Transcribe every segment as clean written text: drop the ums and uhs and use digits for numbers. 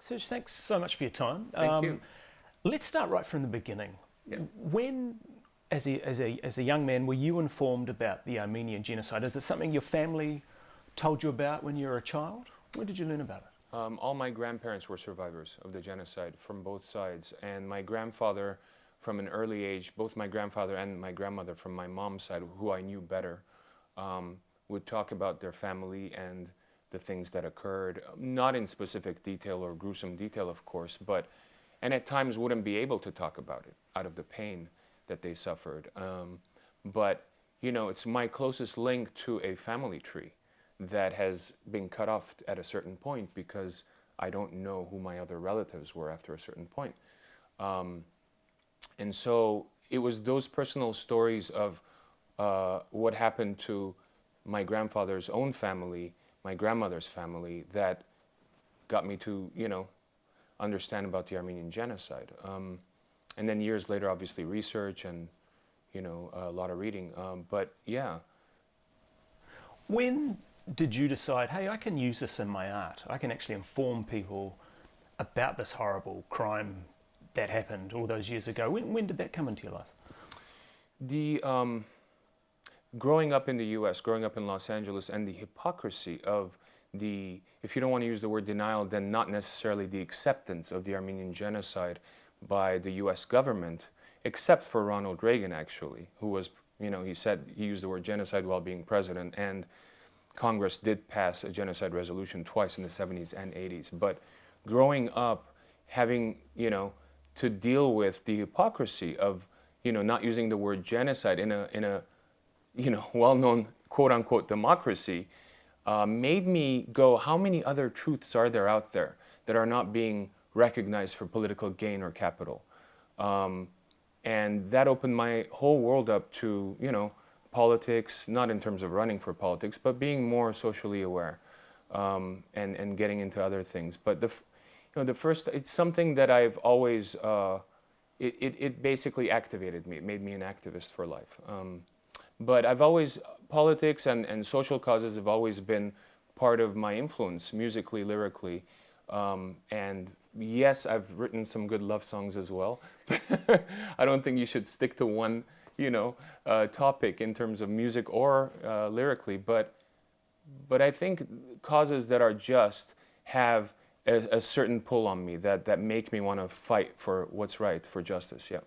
look, Serj, thanks so much for your time. Thank you. Let's start right from the beginning. Yeah. When, as a young man, were you informed about the Armenian Genocide? Is it something your family told you about when you were a child? When did you learn about it? All my grandparents were survivors of the genocide from both sides. And my grandfather, from an early age, both my grandfather and my grandmother from my mom's side, who I knew better, would talk about their family and the things that occurred, not in specific detail or gruesome detail, of course, and at times wouldn't be able to talk about it out of the pain that they suffered. But, you know, it's my closest link to a family tree that has been cut off at a certain point because I don't know who my other relatives were after a certain point. And so it was those personal stories of what happened to my grandfather's own family, my grandmother's family, that got me to, you know, understand about the Armenian Genocide. And then years later, obviously, research and, you know, a lot of reading. But yeah. When did you decide, hey, I can use this in my art? I can actually inform people about this horrible crime that happened all those years ago. When did that come into your life? The growing up in the U.S., growing up in Los Angeles, and the hypocrisy of the, if you don't want to use the word denial, then not necessarily the acceptance of the Armenian Genocide by the U.S. government, except for Ronald Reagan, actually, who was, you know, he used the word genocide while being president, and Congress did pass a genocide resolution twice in the 70s and 80s. But growing up, having, you know, to deal with the hypocrisy of, you know, not using the word genocide in a you know, well-known quote-unquote democracy, made me go, how many other truths are there out there that are not being recognized for political gain or capital? And that opened my whole world up to, you know, politics, not in terms of running for politics, but being more socially aware, and getting into other things. But it's something that I've always, it basically activated me. It made me an activist for life. But I've always, politics and social causes have always been part of my influence, musically, lyrically. And yes, I've written some good love songs as well. I don't think you should stick to one, you know, topic in terms of music or lyrically. But I think causes that are just have a certain pull on me that make me want to fight for what's right, for justice, yeah.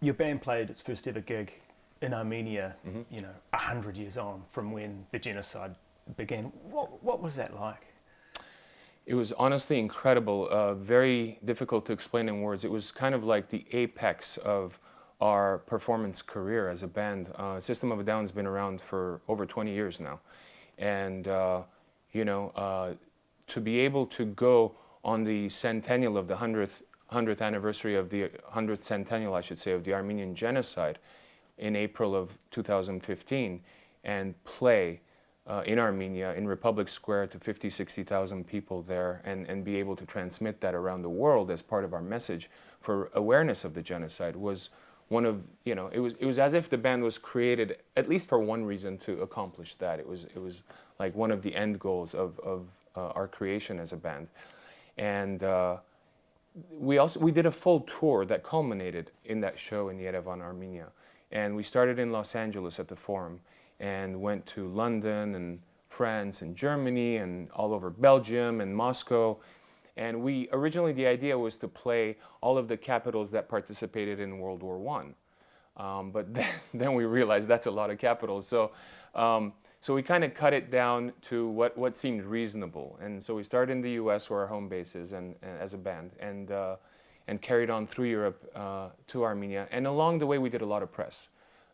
Your band played its first ever gig in Armenia, you know, 100 years on from when the genocide began. What was that like? It was honestly incredible, very difficult to explain in words. It was kind of like the apex of our performance career as a band. System of a Down's been around for over 20 years now. And, you know, to be able to go on the centennial of the 100th anniversary of the 100th centennial, I should say, of the Armenian Genocide, in April of 2015 and play in Armenia, in Republic Square to 50, 60,000 people there and be able to transmit that around the world as part of our message for awareness of the genocide was one of, you know, it was as if the band was created at least for one reason, to accomplish that. It was like one of the end goals of our creation as a band. And we did a full tour that culminated in that show in Yerevan, Armenia. And we started in Los Angeles at the Forum and went to London and France and Germany and all over Belgium and Moscow. And originally the idea was to play all of the capitals that participated in World War I. But then we realized that's a lot of capitals. So we kind of cut it down to what seemed reasonable. And so we started in the US, where our home base is, and as a band. And carried on through Europe to Armenia. And along the way, we did a lot of press,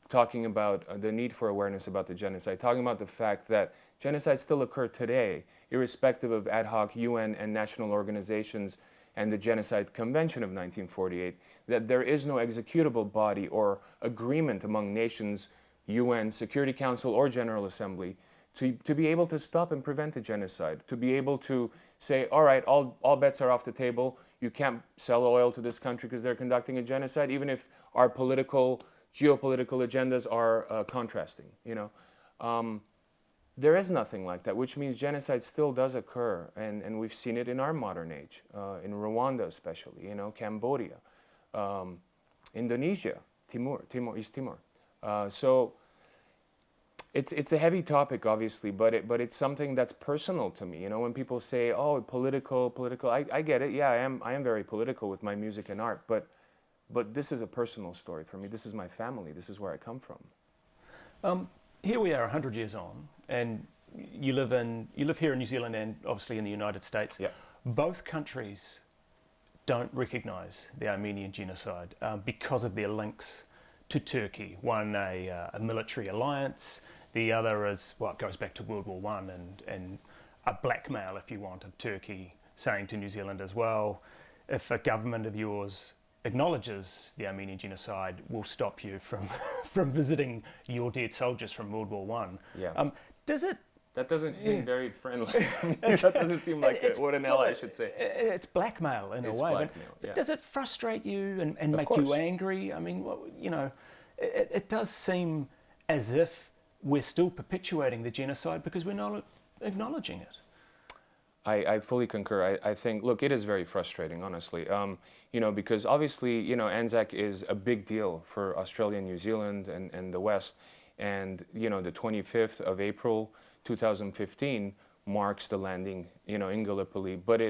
talking about the need for awareness about the genocide, talking about the fact that genocides still occur today, irrespective of ad hoc UN and national organizations and the Genocide Convention of 1948, that there is no executable body or agreement among nations, UN, Security Council, or General Assembly to be able to stop and prevent a genocide, to be able to say, all right, all bets are off the table. You can't sell oil to this country because they're conducting a genocide, even if our geopolitical agendas are contrasting, you know. there is nothing like that, which means genocide still does occur, and we've seen it in our modern age, in Rwanda especially, you know, Cambodia, Indonesia, East Timor. So it's a heavy topic, obviously, but it's something that's personal to me. You know, when people say, "Oh, political," I get it. Yeah, I am very political with my music and art, but this is a personal story for me. This is my family. This is where I come from. Here we are 100 years on, and you live here in New Zealand and obviously in the United States. Yeah. Both countries don't recognise the Armenian genocide because of their links to Turkey. One a military alliance, the other is, well, it goes back to World War One and a blackmail, if you want, of Turkey saying to New Zealand as well, if a government of yours acknowledges the Armenian genocide, will stop you from from visiting your dead soldiers from World War One. Yeah. Does it? That doesn't seem very friendly to me. That doesn't seem like what an ally should say. It's blackmail in a way. Blackmail, but yeah. does it frustrate you and make course. you angry? I mean, you know, it does seem as if we're still perpetuating the genocide because we're not acknowledging it. I fully concur. I think, look, it is very frustrating, honestly. You know, because obviously, you know, Anzac is a big deal for Australia and New Zealand and the West. And, you know, the 25th of April, 2015 marks the landing, you know, in Gallipoli. But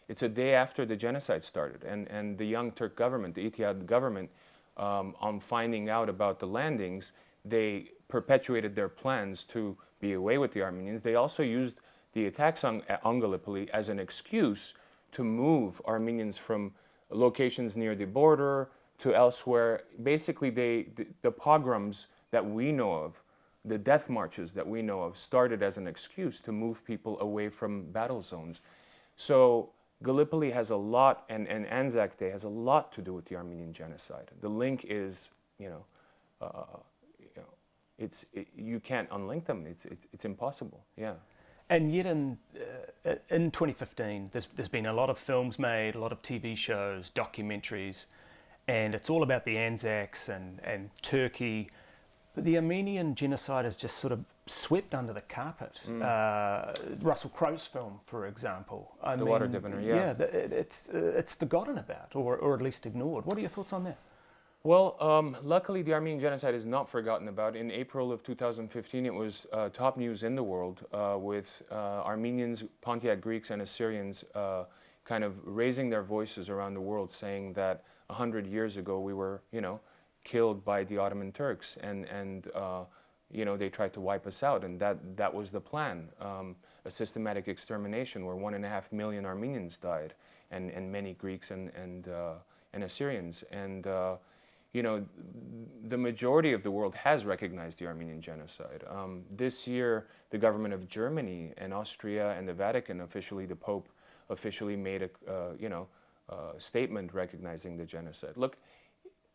it's a day after the genocide started. And the Young Turk government, the Etihad government, on finding out about the landings, they perpetuated their plans to be away with the Armenians. They also used the attacks on Gallipoli as an excuse to move Armenians from locations near the border to elsewhere. Basically, the pogroms that we know of, the death marches that we know of, started as an excuse to move people away from battle zones. So Gallipoli has a lot, and Anzac Day has a lot to do with the Armenian genocide. The link is, you know, you can't unlink them. It's impossible. Yeah. And yet in 2015, there's been a lot of films made, a lot of TV shows, documentaries, and it's all about the Anzacs and Turkey. But the Armenian genocide is just sort of swept under the carpet. Russell Crowe's film, for example. The Water Diviner, yeah. Yeah, it's forgotten about, or at least ignored. What are your thoughts on that? Well, luckily the Armenian genocide is not forgotten about. In April of 2015, it was top news in the world with Armenians, Pontiac Greeks, and Assyrians kind of raising their voices around the world, saying that 100 years ago we were, you know, killed by the Ottoman Turks, and you know, they tried to wipe us out, and that was the plan, a systematic extermination where 1.5 million Armenians died, and many Greeks and Assyrians, and you know, the majority of the world has recognized the Armenian genocide. This year, the government of Germany and Austria and the Vatican officially, the Pope officially made a statement recognizing the genocide. Look,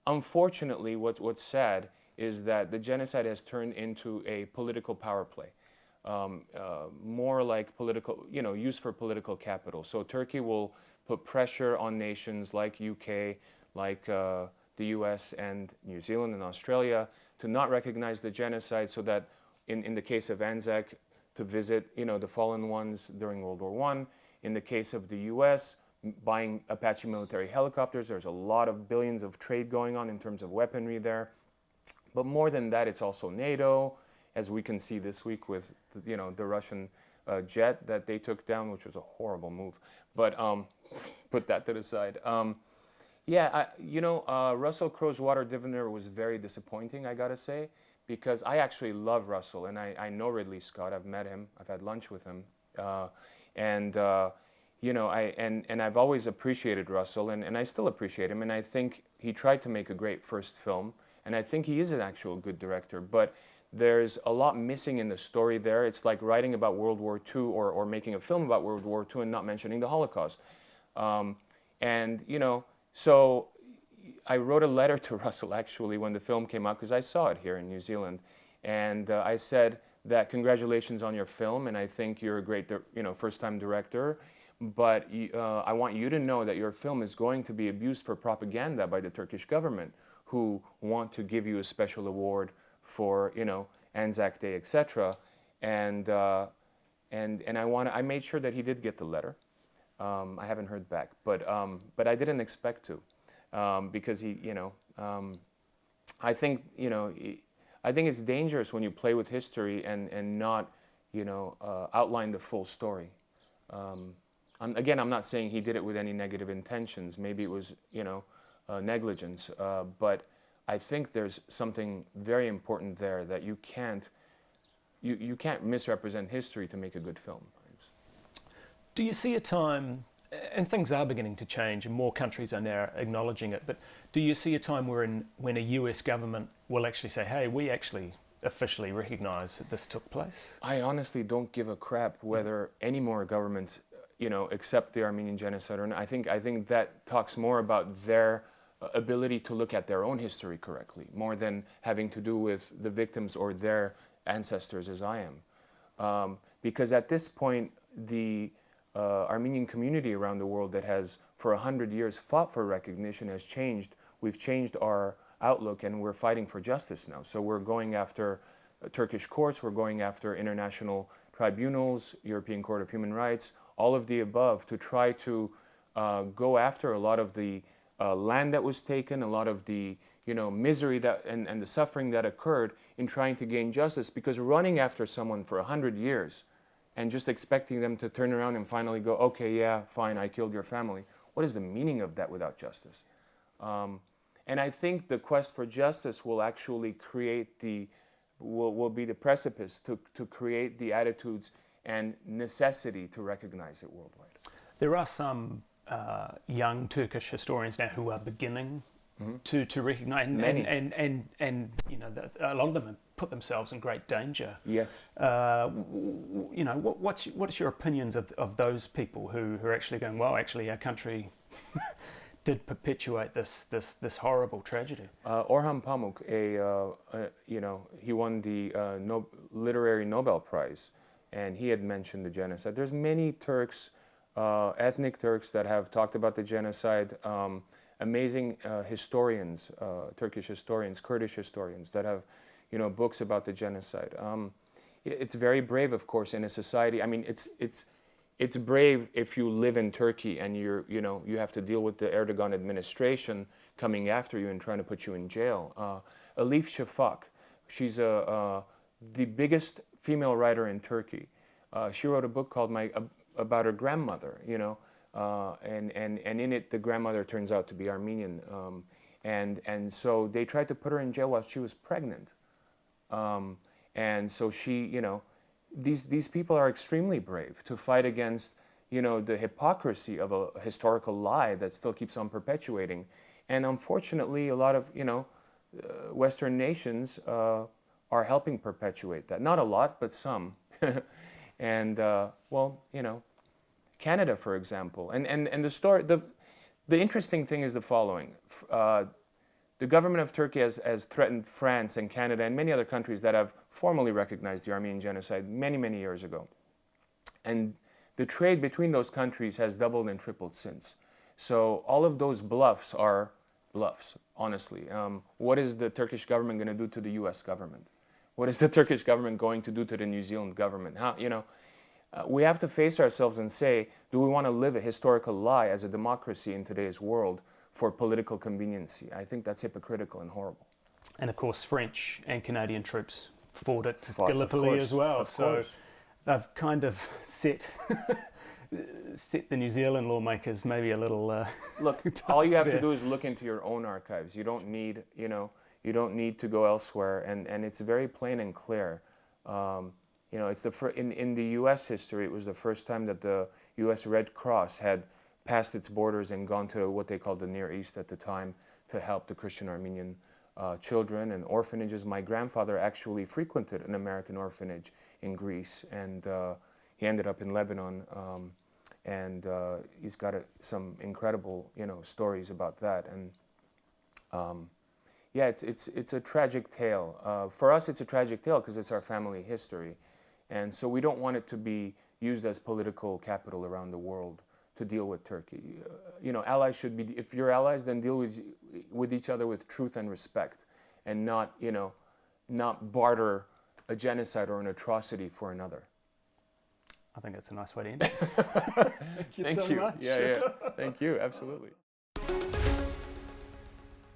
unfortunately, what's sad is that the genocide has turned into a political power play, more like political, you know, used for political capital. So Turkey will put pressure on nations like UK, like the US and New Zealand and Australia to not recognize the genocide, so that in the case of Anzac, to visit, you know, the fallen ones during World War I. In the case of the US, buying Apache military helicopters, there's a lot of billions of trade going on in terms of weaponry there. But more than that, it's also NATO, as we can see this week with, you know, the Russian jet that they took down, which was a horrible move. But put that to the side. Yeah, you know, Russell Crowe's Water Diviner was very disappointing, I gotta say, because I actually love Russell, and I know Ridley Scott. I've met him. I've had lunch with him, you know, and I've always appreciated Russell, and I still appreciate him, and I think he tried to make a great first film, and I think he is an actual good director, but there's a lot missing in the story there. It's like writing about World War II or making a film about World War II and not mentioning the Holocaust. And, you know, so I wrote a letter to Russell actually when the film came out, because I saw it here in New Zealand, and I said that congratulations on your film, and I think you're a great, you know, first-time director, but I want you to know that your film is going to be abused for propaganda by the Turkish government, who want to give you a special award for, you know, Anzac Day, etc. and I made sure that he did get the letter. I haven't heard back, but I didn't expect to, because he, I think, I think it's dangerous when you play with history and not, outline the full story. Again, I'm not saying he did it with any negative intentions. Maybe it was, negligence. But I think there's something very important there that you can't misrepresent history to make a good film. Do you see a time, and things are beginning to change and more countries are now acknowledging it, but do you see a time when a US government will actually say, hey, we actually officially recognize that this took place? I honestly don't give a crap whether any more governments, accept the Armenian Genocide or not. I think that talks more about their ability to look at their own history correctly, more than having to do with the victims or their ancestors, as I am. Because at this point, the Armenian community around the world that has for 100 years fought for recognition has changed. We've changed our outlook and we're fighting for justice now. So we're going after Turkish courts, we're going after international tribunals, European Court of Human Rights, all of the above, to try to go after a lot of the land that was taken, a lot of the misery that and the suffering that occurred in trying to gain justice. Because running after someone for 100 years and just expecting them to turn around and finally go, okay, yeah, fine, I killed your family. What is the meaning of that without justice? And I think the quest for justice will actually create will be the precipice to create the attitudes and necessity to recognize it worldwide. There are some young Turkish historians now who are beginning to recognize, and a lot of them have put themselves in great danger. Yes. What's your opinions of those people who are actually going, well, actually our country did perpetuate this horrible tragedy? Orhan Pamuk, he won the Literary Nobel Prize, and he had mentioned the genocide. There's many Turks, ethnic Turks, that have talked about the genocide. Amazing historians, Turkish historians, Kurdish historians that have, books about the genocide. It's very brave, of course, in a society. I mean, it's brave if you live in Turkey and you have to deal with the Erdogan administration coming after you and trying to put you in jail. Elif Shafak, she's the biggest female writer in Turkey. She wrote a book called about her grandmother, and in it the grandmother turns out to be Armenian, and so they tried to put her in jail while she was pregnant, and so she, these people are extremely brave to fight against, the hypocrisy of a historical lie that still keeps on perpetuating, and unfortunately a lot of Western nations are helping perpetuate that. Not a lot, but some. And Canada, for example, and the story. The interesting thing is the following: the government of Turkey has threatened France and Canada and many other countries that have formally recognized the Armenian Genocide many years ago, and the trade between those countries has doubled and tripled since. So all of those bluffs are bluffs, honestly. What is the Turkish government going to do to the U.S. government? What is the Turkish government going to do to the New Zealand government? We have to face ourselves and say, do we want to live a historical lie as a democracy in today's world for political conveniency? I think that's hypocritical and horrible. And of course, French and Canadian troops fought at Gallipoli as well. So they've kind of set the New Zealand lawmakers maybe a little. Look, all you have to do is look into your own archives. You don't need, you don't need to go elsewhere, and it's very plain and clear. It's in the U.S. history, it was the first time that the U.S. Red Cross had passed its borders and gone to what they called the Near East at the time to help the Christian Armenian children and orphanages. My grandfather actually frequented an American orphanage in Greece, and he ended up in Lebanon, and he's got some incredible stories about that. And yeah, it's a tragic tale. For us, it's a tragic tale because it's our family history. And so we don't want it to be used as political capital around the world to deal with Turkey. Allies should be, if you're allies, then deal with each other with truth and respect, and not barter a genocide or an atrocity for another. I think that's a nice way to end it. Thank you so much. Yeah, yeah. Thank you. Absolutely.